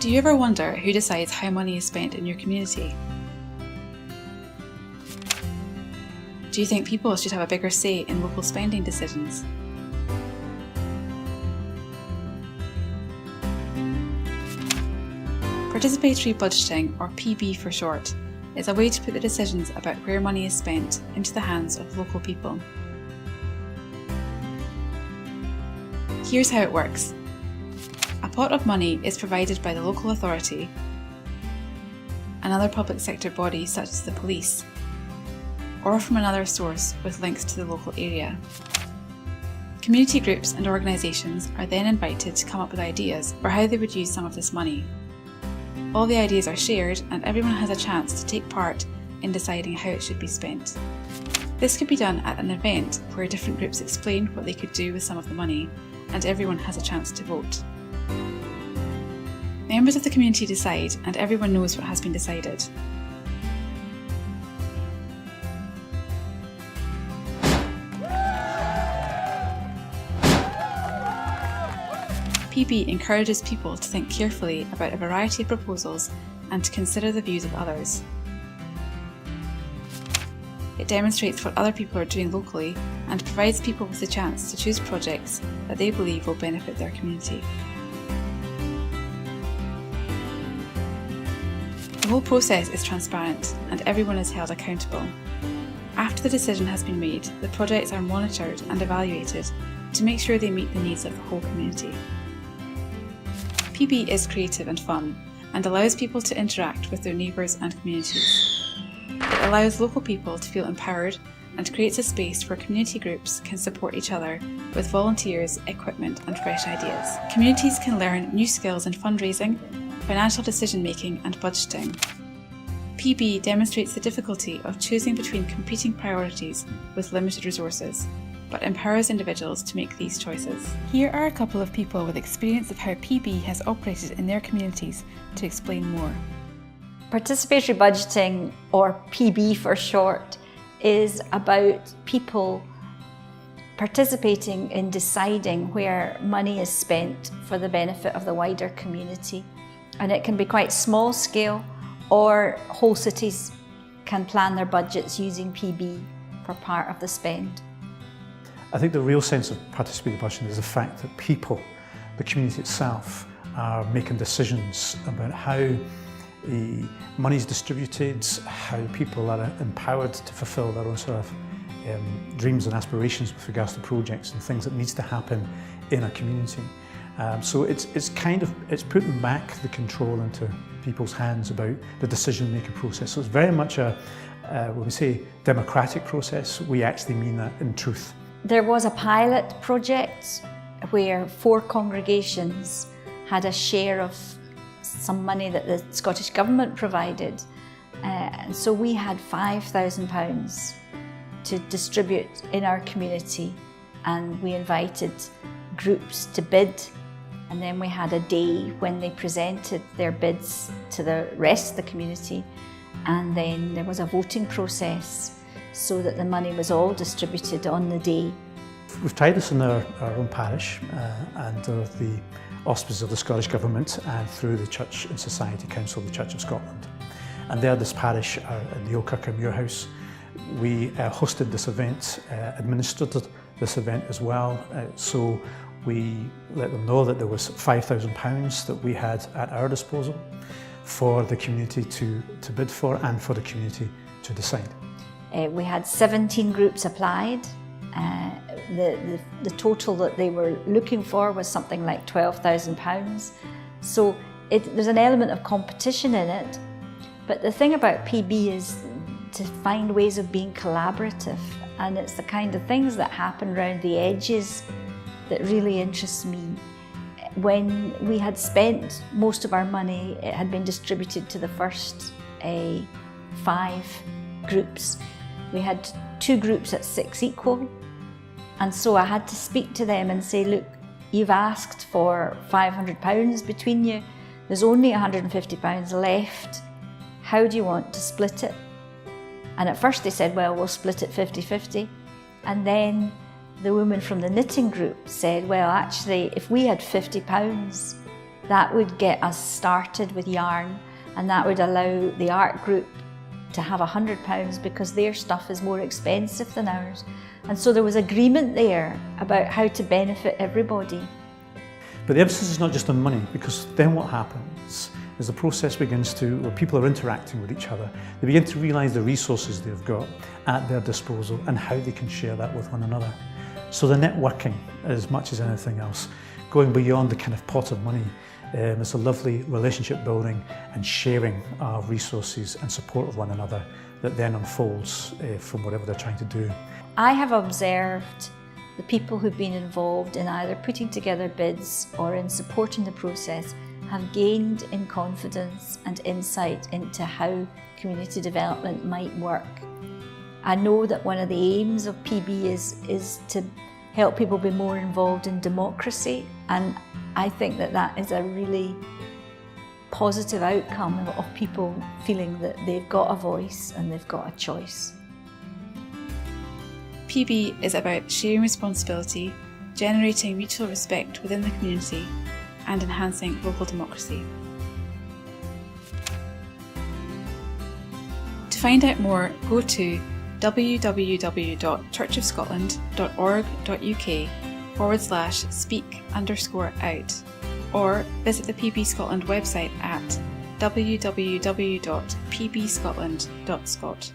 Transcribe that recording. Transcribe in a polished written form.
Do you ever wonder who decides how money is spent in your community? Do you think people should have a bigger say in local spending decisions? Participatory budgeting, or PB for short, is a way to put the decisions about where money is spent into the hands of local people. Here's how it works. A pot of money is provided by the local authority, another public sector body such as the police, or from another source with links to the local area. Community groups and organisations are then invited to come up with ideas for how they would use some of this money. All the ideas are shared and everyone has a chance to take part in deciding how it should be spent. This could be done at an event where different groups explain what they could do with some of the money and everyone has a chance to vote. Members of the community decide and everyone knows what has been decided. PB encourages people to think carefully about a variety of proposals and to consider the views of others. It demonstrates what other people are doing locally and provides people with the chance to choose projects that they believe will benefit their community. The whole process is transparent and everyone is held accountable. After the decision has been made, the projects are monitored and evaluated to make sure they meet the needs of the whole community. PB is creative and fun and allows people to interact with their neighbours and communities. It allows local people to feel empowered and creates a space where community groups can support each other with volunteers, equipment and fresh ideas. Communities can learn new skills in fundraising, financial decision making and budgeting. PB demonstrates the difficulty of choosing between competing priorities with limited resources, but empowers individuals to make these choices. Here are a couple of people with experience of how PB has operated in their communities to explain more. Participatory budgeting, or PB for short, is about people participating in deciding where money is spent for the benefit of the wider community. And it can be quite small scale, or whole cities can plan their budgets using PB for part of the spend. I think the real sense of participatory budgeting is the fact that people, the community itself, are making decisions about how the money is distributed, how people are empowered to fulfil their own sort of dreams and aspirations with regards to projects and things that needs to happen in a community. So it's putting back the control into people's hands about the decision-making process. So it's very much a, when we say democratic process, we actually mean that in truth. There was a pilot project where 4 congregations had a share of some money that the Scottish Government provided. And so we had £5,000 to distribute in our community, and we invited groups to bid. And then we had a day when they presented their bids to the rest of the community, and then there was a voting process so that the money was all distributed on the day. We've tried this in our own parish under the auspices of the Scottish Government and through the Church and Society Council of the Church of Scotland. And there, this parish in the Oakirk Muirhouse, we hosted this event, administered this event as well. So we let them know that there was £5,000 that we had at our disposal for the community to bid for and for the community to decide. We had 17 groups applied. The total that they were looking for was something like £12,000. So there's an element of competition in it. But the thing about PB is to find ways of being collaborative, and it's the kind of things that happen around the edges that really interests me. When we had spent most of our money, it had been distributed to the first 5 groups. We had 2 groups at 6 equal, and so I had to speak to them and say, look, you've asked for £500 between you, there's only £150 left, how do you want to split it? And at first they said, well, we'll split it 50-50, and then the woman from the knitting group said, well, actually, if we had £50, That would get us started with yarn, and that would allow the art group to have £100 because their stuff is more expensive than ours. And so there was agreement there about how to benefit everybody. But the emphasis is not just on money, because then what happens is the process begins to, where people are interacting with each other, they begin to realise the resources they've got at their disposal and how they can share that with one another. So the networking, as much as anything else, going beyond the kind of pot of money, it's a lovely relationship building and sharing of resources and support of one another that then unfolds from whatever they're trying to do. I have observed the people who've been involved in either putting together bids or in supporting the process have gained in confidence and insight into how community development might work. I know that one of the aims of PB is to help people be more involved in democracy, and I think that that is a really positive outcome of people feeling that they've got a voice and they've got a choice. PB is about sharing responsibility, generating mutual respect within the community, and enhancing local democracy. To find out more, go to www.churchofscotland.org.uk/speak_out or visit the PB Scotland website at www.pbscotland.scot.